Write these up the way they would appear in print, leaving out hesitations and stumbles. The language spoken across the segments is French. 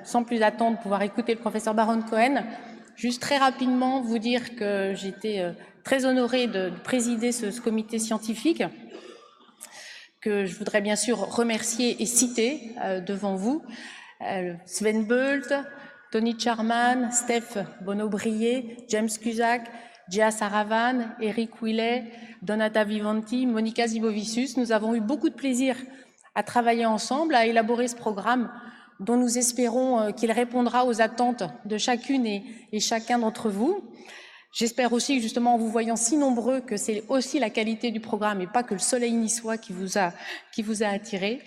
sans plus attendre, pouvoir écouter le professeur Baron-Cohen. Juste très rapidement vous dire que j'étais très honorée de présider ce comité scientifique, que je voudrais bien sûr remercier et citer devant vous. Sven Bult, Tony Charman, Steph Bonneau-Brier, James Cusack, Gia Saravan, Eric Willet, Donata Vivanti, Monica Zibovicius. Nous avons eu beaucoup de plaisir à travailler ensemble, à élaborer ce programme dont nous espérons qu'il répondra aux attentes de chacune et chacun d'entre vous. J'espère aussi, justement, en vous voyant si nombreux, que c'est aussi la qualité du programme et pas que le soleil niçois qui vous a attiré.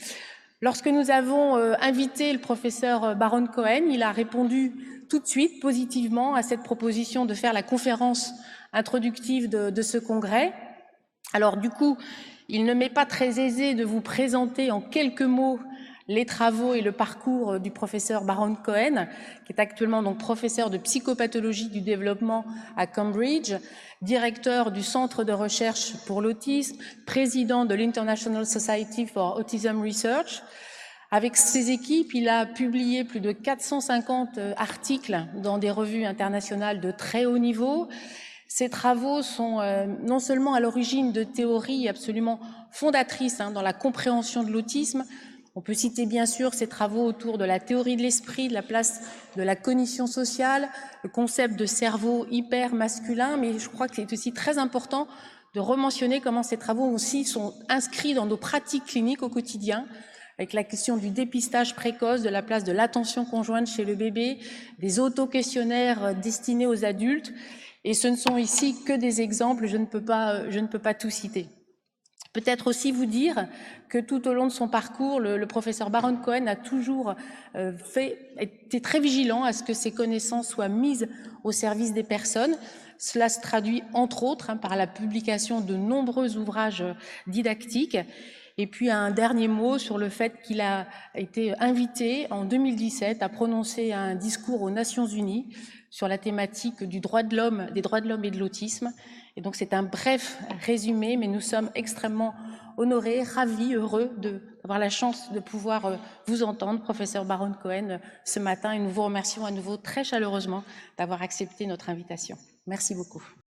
Lorsque nous avons invité le professeur Baron-Cohen, il a répondu tout de suite positivement à cette proposition de faire la conférence introductive de ce congrès. Alors du coup, il ne m'est pas très aisé de vous présenter en quelques mots les travaux et le parcours du professeur Baron-Cohen, qui est actuellement donc professeur de psychopathologie du développement à Cambridge, directeur du Centre de recherche pour l'autisme, président de l'International Society for Autism Research. Avec ses équipes, il a publié plus de 450 articles dans des revues internationales de très haut niveau. Ces travaux sont non seulement à l'origine de théories absolument fondatrices dans la compréhension de l'autisme. On peut citer bien sûr ces travaux autour de la théorie de l'esprit, de la place de la cognition sociale, le concept de cerveau hyper masculin, mais je crois que c'est aussi très important de rementionner comment ces travaux aussi sont inscrits dans nos pratiques cliniques au quotidien, avec la question du dépistage précoce, de la place de l'attention conjointe chez le bébé, des auto-questionnaires destinés aux adultes. Et ce ne sont ici que des exemples, je ne peux pas tout citer. Peut-être aussi vous dire que tout au long de son parcours, le professeur Baron-Cohen a toujours été très vigilant à ce que ses connaissances soient mises au service des personnes. Cela se traduit entre autres par la publication de nombreux ouvrages didactiques. Et puis un dernier mot sur le fait qu'il a été invité en 2017 à prononcer un discours aux Nations Unies sur la thématique des droits de l'homme et de l'autisme. Et donc c'est un bref résumé, mais nous sommes extrêmement honorés, ravis, heureux d'avoir la chance de pouvoir vous entendre, professeur Baron-Cohen, ce matin, et nous vous remercions à nouveau très chaleureusement d'avoir accepté notre invitation. Merci beaucoup.